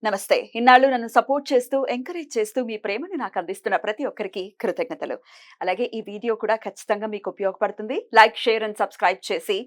నమస్తే. ఇన్నాళ్ళు నన్ను సపోర్ట్ చేస్తూ, ఎంకరేజ్ చేస్తూ మీ ప్రేమని నాకు అందిస్తున్న ప్రతి ఒక్కరికి కృతజ్ఞతలు. అలాగే ఈ వీడియో కూడా ఖచ్చితంగా మీకు ఉపయోగపడుతుంది. లైక్, షేర్ అండ్ సబ్స్క్రైబ్ చేసి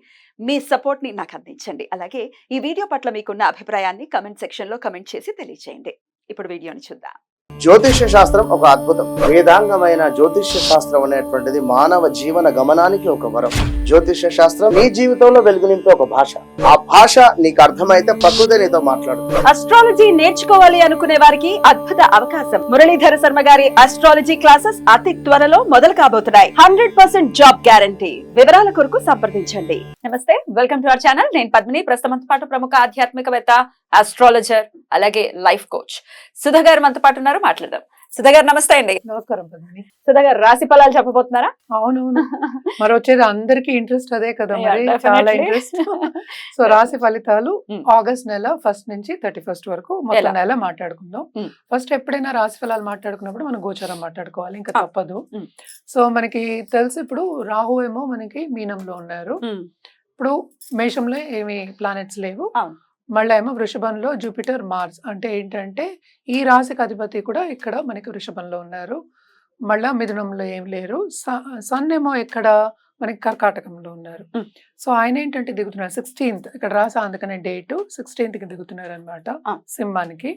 మీ సపోర్ట్‌ని నాకు అందించండి. అలాగే ఈ వీడియో పట్ల మీకున్న అభిప్రాయాన్ని కామెంట్ సెక్షన్‌లో కామెంట్ చేసి తెలియజేయండి. ఇప్పుడు వీడియోని చూద్దాం. జ్యోతిష్య శాస్త్రం ఒక అద్భుతం. వేదాంగమైన జ్యోతిష్య శాస్త్రం అనేటువంటిది మానవ జీవన గమనానికి ఒక వరం. జ్యోతిష్య శాస్త్రం నీ జీవితంలో వెలుగునింపే ఒక భాష. ఆ భాష నీకు అర్థమైతే ప్రకృతి నీతో మాట్లాడుతుంది. అస్ట్రాలజీ నేర్చుకోవాలి అనుకునే వారికి అద్భుత అవకాశం. మురళీధర శర్మ గారి అస్ట్రాలజీ క్లాసెస్ అతి త్వరలో మొదలు కాబోతున్నాయి. 100% జాబ్ గ్యారంటీ. వివరాల కొరకు సంప్రదించండి. నమస్తే, వెల్కమ్ టు అవర్ ఛానల్. నేను పద్మిని. ప్రస్తుతం పాటు ప్రముఖ ఆధ్యాత్మికవేత్త, ఆస్ట్రాలజర్, అలాగే లైఫ్ కోచ్ సుధా గారు మనతో పాటు ఉన్నారు. మాట్లాడదాం. సుధా గారు నమస్తే అండి. నమస్కారం పద్మిని. సుధా గారు రాశి ఫలాలు చెప్పబోతున్నారా? అవునవును, మరి వచ్చేది అందరికి ఇంట్రెస్ట్ అదే కదా, మరి Yeah, చాలా definitely. ఇంట్రెస్ట్. సో రాశి ఫలితాలు ఆగస్ట్ నెల 1 నుంచి 31 వరకు మొత్తం ఎలా? నెల మాట్లాడుకుందాం. Mm. ఫస్ట్ ఎప్పుడైనా రాశి ఫలాలు మాట్లాడుకున్నప్పుడు మనం గోచారం మాట్లాడుకోవాలి, ఇంకా Ah. తప్పదు. Mm. సో మనకి తెలుసు, ఇప్పుడు రాహు ఏమో మనకి మీనంలో ఉన్నారు. ఇప్పుడు మేషంలో ఏమి ప్లానెట్స్ లేవు. అవును. మళ్ళీ ఏమో వృషభంలో జూపిటర్, మార్స్. అంటే ఏంటంటే ఈ రాశికి అధిపతి కూడా ఇక్కడ మనకి వృషభంలో ఉన్నారు. మళ్ళా మిథునంలో ఏం లేరు. సన్ ఏమో ఇక్కడ మనకి కర్కాటకంలో ఉన్నారు. Mm. సో ఆయన ఏంటంటే దిగుతున్నారు 16th, ఇక్కడ రాసా అందుకనే డేట్ 16th దిగుతున్నారు అనమాట Ah. సింహానికి.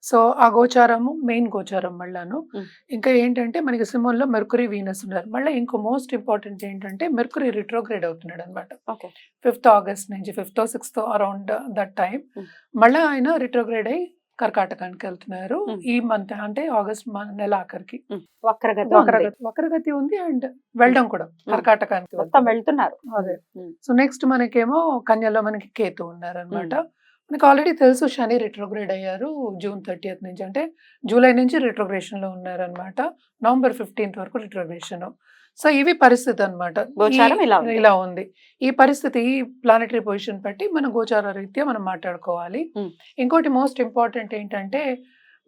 సో ఆ గోచారము మెయిన్ గోచారం మళ్ళాను. Mm. ఇంకా ఏంటంటే మనకి సింహంలో మెర్కురీ, వీనస్ ఉన్నారు. మళ్ళీ ఇంకో మోస్ట్ ఇంపార్టెంట్ ఏంటంటే మెర్కురీ రిట్రోగ్రేడ్ అవుతున్నాడు అనమాట. ఓకే. 5th ఆగస్ట్ నుంచి 5th 6th around that time. Mm. మళ్ళీ ఆయన రిట్రోగ్రేడ్ అయ్యి కర్కాటకానికి వెళ్తున్నారు. Mm. ఈ మంత్ అంటే ఆగస్ట్ నెల ఆఖరికి వక్రగతి ఉంది. వక్రగతి ఉంది అండ్ వెళ్ళడం కూడా కర్కాటకానికి మొత్తం వెళ్తున్నారు. అదే. Mm. సో నెక్స్ట్ మనకేమో కన్యలో మనకి కేతు ఉన్నారు అనమాట. మనకి ఆల్రెడీ తెలుసు శని రిట్రోగ్రేడ్ అయ్యారు June 30th నుంచి, అంటే జూలై నుంచి రిట్రోగ్రేషన్ లో ఉన్నారు అనమాట. November 15th వరకు రిట్రోగ్రేషన్. సో ఇవి పరిస్థితి అనమాట. గోచారం ఇలా ఉంది. ఇలా ఉంది ఈ పరిస్థితి. ఈ ప్లానటరీ పొజిషన్ బట్టి మన గోచార రీత్యా మనం మాట్లాడుకోవాలి. Mm. ఇంకోటి మోస్ట్ ఇంపార్టెంట్ ఏంటంటే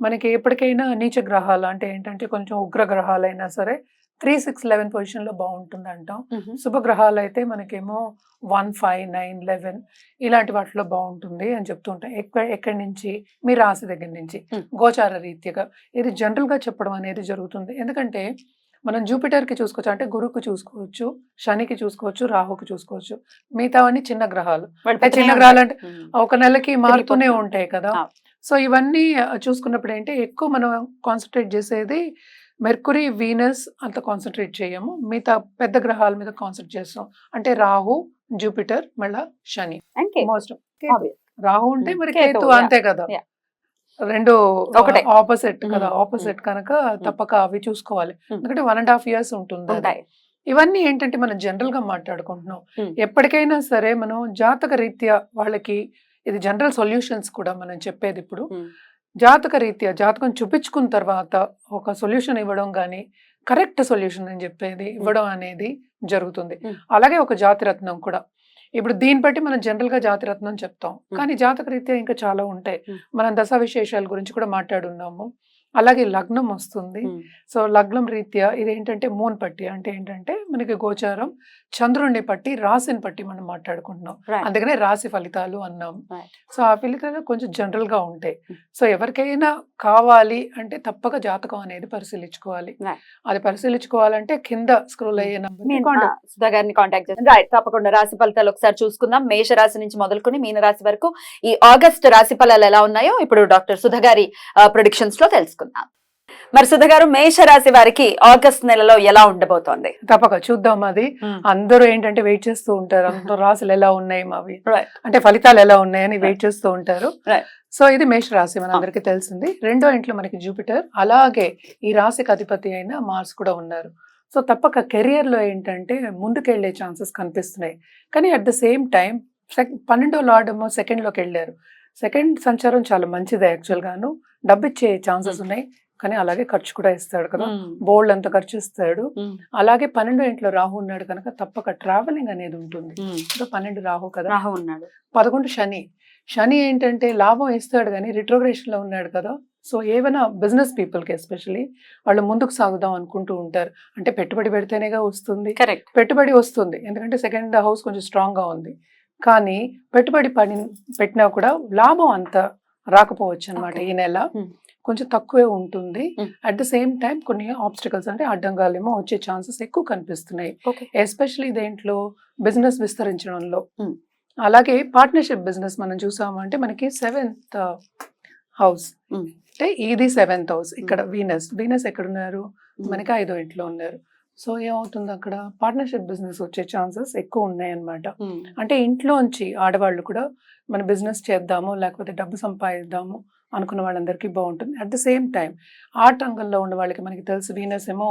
మనకి ఎప్పటికైనా నీచ గ్రహాలు, అంటే ఏంటంటే కొంచెం ఉగ్ర గ్రహాలైనా సరే 3, 6, 11 పొజిషన్ లో బాగుంటుంది అంటాం. Mhm. శుభగ్రహాలు అయితే మనకేమో 1, 5, 9, 11 ఇలాంటి వాటిలో బాగుంటుంది అని చెప్తుంటాం. ఎక్కడి నుంచి? మీ రాశి దగ్గర నుంచి Mm. గోచార రీత్యగా ఇది జనరల్ గా చెప్పడం అనేది జరుగుతుంది. ఎందుకంటే మనం జూపిటర్ కి చూసుకోవచ్చు, అంటే గురువుకి చూసుకోవచ్చు, శనికి చూసుకోవచ్చు, రాహుకి చూసుకోవచ్చు. మిగతావన్నీ చిన్న గ్రహాలు. అంటే చిన్న గ్రహాలు అంటే ఒక నెలకి మారుతూనే ఉంటాయి కదా. Ah. సో ఇవన్నీ చూసుకున్నప్పుడు ఏంటి ఎక్కువ మనం కాన్సన్ట్రేట్ చేసేది మెర్కురీ, వీనస్ అంత కాన్సన్ట్రేట్ చేయము. మిగతా పెద్ద గ్రహాల మీద కాన్సన్ట్రేట్ చేస్తాం. అంటే రాహు, జూపిటర్, మళ్ళా శని. Most Obvious. రాహు ఉంటే మరి కేతు, కేతు, yeah. అంతే కదా. Yeah. రెండు ఒకటే. ఆపోజిట్ కదా. ఆపోజిట్ కనుక తప్పక అవి చూసుకోవాలి. ఎందుకంటే 1.5 years ఉంటుంది అది. ఉంటాయి. ఇవన్నీ ఏంటంటే మనం జనరల్ గా మాట్లాడుకుంటున్నాం. Mm. ఎప్పటికైనా సరే మనం జాతక రీత్యా వాళ్ళకి ఇది జనరల్ సొల్యూషన్స్ కూడా మనం చెప్పేది. ఇప్పుడు Mm. జాతక రీత్యా జాతకం చూపించుకున్న తర్వాత ఒక సొల్యూషన్ ఇవ్వడం కానీ కరెక్ట్ సొల్యూషన్ అని చెప్పేది ఇవ్వడం అనేది జరుగుతుంది. Mm. అలాగే ఒక జాతిరత్నం కూడా. ఇప్పుడు దీన్ని బట్టి మనం జనరల్ గా జాతిరత్నం చెప్తాం, కానీ జాతక రీత్యా ఇంకా చాలా ఉంటాయి. Mm. మనం దశ విశేషాల గురించి కూడా మాట్లాడున్నాము. అలాగే లగ్నం వస్తుంది. Mm. సో లగ్నం రీత్యా ఇదేంటంటే మూన్ పట్టి, అంటే ఏంటంటే మనకి గోచారం చంద్రుడిని పట్టి రాశిని పట్టి మనం మాట్లాడుకుంటున్నాం. Right. అందుకనే రాశి ఫలితాలు అన్నాం. Right. సో ఆ ఫలితాలు కొంచెం జనరల్ గా ఉంటాయి. Mm. సో ఎవరికైనా కావాలి అంటే తప్పక జాతకం అనేది పరిశీలించుకోవాలి. Right. అది పరిశీలించుకోవాలంటే కింద స్క్రోల్ అయ్యే నంబర్ సుధా గారిని కాంటాక్ట్ చేయండి. రైట్, తప్పకుండా రాశి ఫలితాలు ఒకసారి చూసుకుందాం. మేష రాశి నుంచి మొదలుకొని మీన రాశి వరకు ఈ ఆగస్ట్ రాశి ఫలాలు ఎలా ఉన్నాయో ఇప్పుడు డాక్టర్ సుధా గారి ప్రొడిక్షన్స్ లో తెలుసుకుందాం. మరి సుధా గారు, మేష రాశి వారికి ఆగస్ట్ నెలలో ఎలా ఉండబోతోంది? తప్పక చూద్దాం. అది అందరూ ఏంటంటే వెయిట్ చేస్తూ ఉంటారు, అందరూ రాశులు ఎలా ఉన్నాయి మావి, Right. అంటే ఫలితాలు ఎలా ఉన్నాయని వెయిట్ చేస్తూ ఉంటారు. Right. సో ఇది మేష రాశి మనందరికీ తెలిసింది. రెండో ఇంట్లో మనకి జూపిటర్, అలాగే ఈ రాశికి అధిపతి అయిన మార్స్ కూడా ఉన్నారు. సో తప్పక కెరియర్ లో ఏంటంటే ముందుకెళ్లే ఛాన్సెస్ కనిపిస్తున్నాయి. కానీ అట్ ద సేమ్ టైం 12వ లార్డ్ ఏమో సెకండ్ లోకి వెళ్ళారు. సెకండ్ సంచారం చాలా మంచిది యాక్చువల్ గాను, డబ్బు ఇచ్చే ఛాన్సెస్ ఉన్నాయి. కానీ అలాగే ఖర్చు కూడా ఇస్తాడు కదా, బోల్డ్ అంత ఖర్చు ఇస్తాడు. అలాగే 12వ ఇంట్లో రాహు ఉన్నాడు కనుక తప్పక ట్రావెలింగ్ అనేది ఉంటుంది. 12 రాహు కదా, రాహు ఉన్నాడు. 11 శని. శని ఏంటంటే లాభం ఇస్తాడు కానీ రిట్రోగ్రేషన్ లో ఉన్నాడు కదా. సో ఏమైనా బిజినెస్ పీపుల్ కి ఎస్పెషల్లీ వాళ్ళు ముందుకు సాగుదాం అనుకుంటూ ఉంటారు. అంటే పెట్టుబడి పెడితేనేగా వస్తుంది. కరెక్ట్. పెట్టుబడి వస్తుంది, ఎందుకంటే సెకండ్ హౌస్ కొంచెం స్ట్రాంగ్ గా ఉంది. కానీ పెట్టుబడి పెట్టినా కూడా లాభం అంత రాకపోవచ్చు అనమాట Okay. ఈ నెల Hmm. కొంచెం తక్కువే ఉంటుంది. Hmm. At the same time కొన్ని ఆబ్స్టికల్స్ అంటే అడ్డంగాలేమో వచ్చే ఛాన్సెస్ ఎక్కువ కనిపిస్తున్నాయి, ఓకే. ఎస్పెషలీ దేంట్లో బిజినెస్ విస్తరించడంలో. Hmm. అలాగే పార్ట్నర్షిప్ బిజినెస్ మనం చూసామంటే మనకి 7th హౌస్, Hmm. అంటే ఇది 7th హౌస్. ఇక్కడ వీనస్ ఎక్కడున్నారు, మనకి 5వ ఇంట్లో ఉన్నారు. సో ఏమవుతుంది అక్కడ పార్ట్నర్షిప్ బిజినెస్ వచ్చే ఛాన్సెస్ ఎక్కువ ఉన్నాయి అన్నమాట. Hmm. అంటే ఇంట్లోంచి ఆడవాళ్ళు కూడా మన బిజినెస్ చేద్దాము లేకపోతే డబ్బు సంపాదిద్దాము అనుకున్న వాళ్ళందరికీ బాగుంటుంది. At the same time art రంగంలో ఉన్న వాళ్ళకి మనకి తెలుసు వీనస్ ఏమో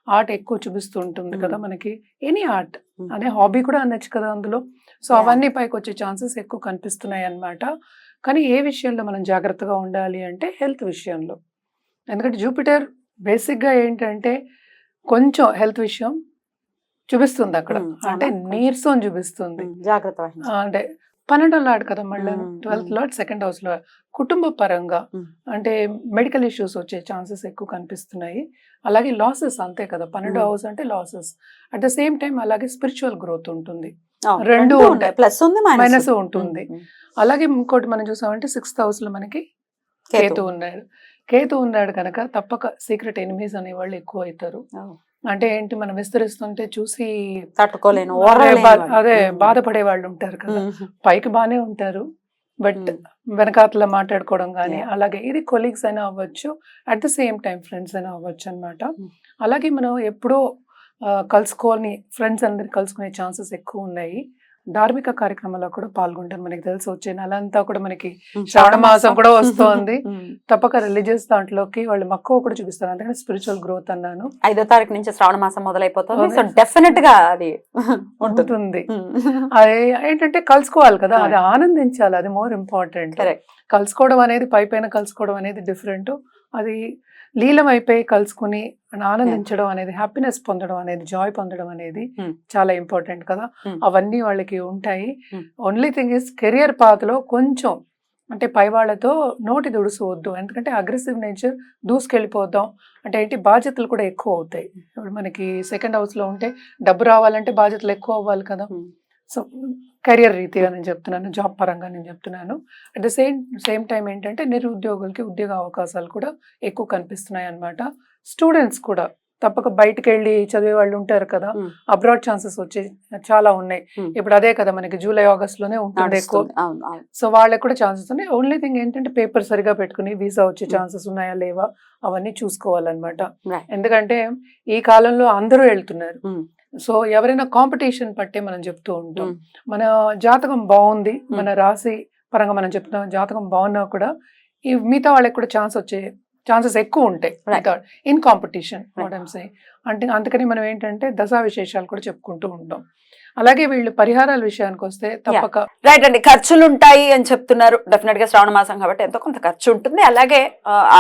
ఆర్ట్ ఎక్కువ చూపిస్తూ ఉంటుంది కదా మనకి. ఎనీ ఆర్ట్ అనే హాబీ కూడా అనొచ్చు కదా అందులో. So Yeah. అవన్నీ పైకి వచ్చే ఛాన్సెస్ ఎక్కువ కనిపిస్తున్నాయి అన్నమాట. కానీ ఏ విషయంలో మనం జాగ్రత్తగా ఉండాలి అంటే హెల్త్ విషయంలో. ఎందుకంటే జూపిటర్ బేసిక్గా ఏంటంటే కొంచెం హెల్త్ విషయం చూపిస్తుంది అక్కడ. అంటే నీరసం చూపిస్తుంది. జాగ్రత్త వహించాలి. అంటే 12వ లార్డ్ కదా మళ్ళీ, Mm, 12th mm. Lord 2nd house లో కుటుంబ పరంగా Mm. అంటే మెడికల్ ఇష్యూస్ వచ్చే ఛాన్సెస్ ఎక్కువ కనిపిస్తున్నాయి. అలాగే లాసెస్ అంతే కదా, 12వ హౌస్ అంటే losses. At the same time అలాగే స్పిరిచువల్ గ్రోత్ ఉంటుంది, రెండు ఉంటాయి. ప్లస్ ఉంది మైనస్ ఉంటుంది. అలాగే ఇంకోటి మనం చూసామంటే 6th హౌస్ లో మనకి కేతు ఉన్నాడు. కేతు ఉన్నాడు కనుక తప్పక సీక్రెట్ ఎనిమీస్ అనే వాళ్ళు ఎక్కువ అవుతారు. అంటే ఏంటి, మనం విస్తరిస్తుంటే చూసి తట్టుకోలేను, అదే బాధపడే వాళ్ళు ఉంటారు కదా. పైకి బానే ఉంటారు బట్ వెనకాతల మాట్లాడుకోవడం కానీ, Yeah. అలాగే ఇది కొలీగ్స్ అయినా అవ్వచ్చు, at the same time friends అయినా అవ్వచ్చు అన్నమాట. అలాగే మనం ఎప్పుడో కలుసుకొని ఫ్రెండ్స్ అందరు కలుసుకునే ఛాన్సెస్ ఎక్కువ ఉన్నాయి. ధార్మిక కార్యక్రమాల్లో కూడా పాల్గొంటారు. మనకి తెలిసి వచ్చే నెల అంతా కూడా మనకి శ్రావణ మాసం కూడా వస్తోంది. తప్పక రిలీజియస్ దాంట్లోకి వాళ్ళు మక్కువ కూడా చూపిస్తారు. అందుకని స్పిరిచువల్ గ్రోత్ అన్నాను. 5వ తారీఖు నుంచి శ్రావణ మాసం మొదలైపోతుంది. సో డెఫినెట్ గా అది ఉంటుంది. అది ఏంటంటే కలుసుకోవాలి కదా, అది ఆనందించాలి, అది మోర్ ఇంపార్టెంట్. Correct. కలుసుకోవడం అనేది పైన కలుసుకోవడం అనేది డిఫరెంట్. అది లీలం అయిపోయి కలుసుకుని ఆనందించడం అనేది, హ్యాపీనెస్ పొందడం అనేది, జాయ్ పొందడం అనేది చాలా ఇంపార్టెంట్ కదా. అవన్నీ వాళ్ళకి ఉంటాయి. ఓన్లీ థింగ్ ఇస్ కెరియర్ పాత్లో కొంచెం అంటే పై వాళ్ళతో నోటి దుడుసుకోవద్దు. ఎందుకంటే అగ్రెసివ్ నేచర్, దూసుకెళ్ళిపోద్దాం అంటే ఏంటి, బాధ్యతలు కూడా ఎక్కువ అవుతాయి. ఇప్పుడు మనకి 2nd హౌస్ లో ఉంటే డబ్బు రావాలంటే బాధ్యతలు ఎక్కువ అవ్వాలి కదా. సో కెరియర్ రీతిగా నేను చెప్తున్నాను, జాబ్ పరంగా నేను చెప్తున్నాను. అట్ ద సేమ్ టైం ఏంటంటే నిరుద్యోగులకి ఉద్యోగ అవకాశాలు కూడా ఎక్కువ కనిపిస్తున్నాయి అన్నమాట. స్టూడెంట్స్ కూడా తప్పక బయటకు వెళ్ళి చదివే వాళ్ళు ఉంటారు కదా, అబ్రాడ్ ఛాన్సెస్ వచ్చే చాలా ఉన్నాయి. ఇప్పుడు అదే కదా మనకి జూలై ఆగస్ట్ లోనే ఉంటుంది ఎక్కువ. సో వాళ్ళకి కూడా ఛాన్సెస్ ఉన్నాయి. ఓన్లీ థింగ్ ఏంటంటే పేపర్ సరిగా పెట్టుకుని వీసా వచ్చే ఛాన్సెస్ ఉన్నాయా లేవా అవన్నీ చూసుకోవాలన్నమాట. ఎందుకంటే ఈ కాలంలో అందరూ వెళ్తున్నారు. సో ఎవరైనా కాంపిటీషన్ పట్టే మనం చెప్తూ ఉంటాం. మన జాతకం బాగుంది, మన రాశి పరంగా మనం చెప్తున్నాం, జాతకం బాగున్నా కూడా ఈ మిగతా వాళ్ళకి కూడా ఛాన్సెస్ ఎక్కువ ఉంటాయి ఇన్ కాంపిటీషన్. అంటే అందుకని మనం ఏంటంటే దశా విశేషాలు కూడా చెప్పుకుంటూ ఉంటాం. అలాగే వీళ్ళు పరిహారాల విషయానికి వస్తే తప్పక రైట్ అండి, ఖర్చులు ఉంటాయి అని చెప్తున్నారు. డెఫినెట్ గా శ్రావణ మాసం కాబట్టి ఎంతో కొంత ఖర్చు ఉంటుంది. అలాగే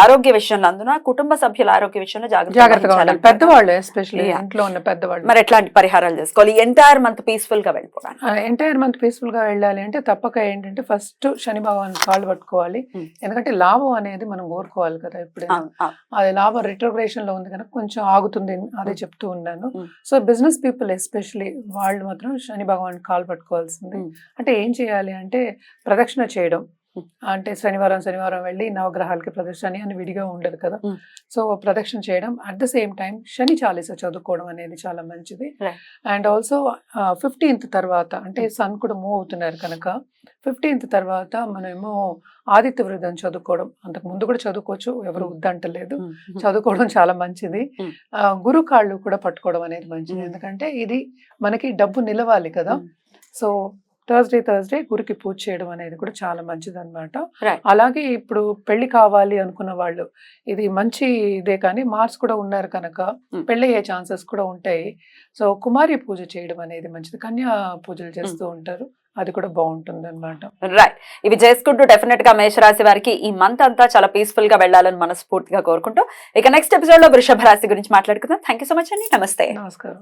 ఆరోగ్య విషయంలో, అందున కుటుంబ సభ్యుల ఆరోగ్య విషయంలో జాగ్రత్తగా ఉండాలి. పెద్దవాళ్ళు ఎస్పెషల్లీ ఇంట్లో ఉన్న పెద్దవాళ్ళు. మరి ఎట్లాంటి పరిహారాలు చేసుకోవాలి ఎంటైర్ మంత్ పీస్ఫుల్ గా వెళ్ళిపోవాలి? ఎంటైర్ మంత్ పీస్ఫుల్ గా వెళ్ళాలి అంటే తప్పక ఏంటంటే ఫస్ట్ శని భగవాన్ కాళ్ళు పట్టుకోవాలి. ఎందుకంటే లాభం అనేది మనం కోరుకోవాలి కదా ఎప్పుడైనా. అది లాభం రిట్రోగ్రేషన్ లో ఉంది కనుక కొంచెం ఆగుతుంది, అదే చెప్తూ ఉన్నాను. సో బిజినెస్ పీపుల్ ఎస్పెషల్లీ వాళ్ళు మాత్రం శని భగవాన్ కాలు పట్టుకోవాల్సింది. అంటే ఏం చేయాలి అంటే ప్రదక్షిణ చేయడం. అంటే శనివారం వెళ్ళి నవగ్రహాలకి ప్రదక్షిణ అని విడిగా ఉండదు కదా. సో ప్రదక్షిణ చేయడం, అట్ ద సేమ్ టైం శని చాలీస చదువుకోవడం అనేది చాలా మంచిది. అండ్ ఆల్సో 15th తర్వాత అంటే సన్ కూడా మూవ్ అవుతున్నారు కనుక 15th తర్వాత మనమేమో ఆదిత్య వృద్ధం చదువుకోవడం. అంతకు ముందు కూడా చదువుకోవచ్చు, ఎవరు వద్దంటలేదు, చదువుకోవడం చాలా మంచిది. గురు కాళ్ళు కూడా పట్టుకోవడం అనేది మంచిది, ఎందుకంటే ఇది మనకి డబ్బు నిలవాలి కదా. సో థర్స్డే గురికి పూజ చేయడం అనేది కూడా చాలా మంచిది అనమాట. అలాగే ఇప్పుడు పెళ్లి కావాలి అనుకున్న వాళ్ళు ఇది మంచి ఇదే, కానీ మార్క్స్ కూడా ఉన్నారు కనుక పెళ్లి అయ్యే ఛాన్సెస్ కూడా ఉంటాయి. సో కుమారి పూజ చేయడం అనేది మంచిది. కన్యా పూజలు చేస్తూ ఉంటారు, అది కూడా బాగుంటుంది అనమాట. రైట్, ఇవి చేసుకుంటూ డెఫినెట్ గా మేషరాశి వారికి ఈ మంత్ అంతా చాలా పీస్ఫుల్ గా వెళ్ళాలని మనస్ఫూర్తిగా కోరుకుంటూ ఇక నెక్స్ట్ ఎపిసోడ్ లో వృషభ రాశి గురించి మాట్లాడుకుందాం. థ్యాంక్ యూ సో మచ్ అండి. నమస్తే. నమస్కారం.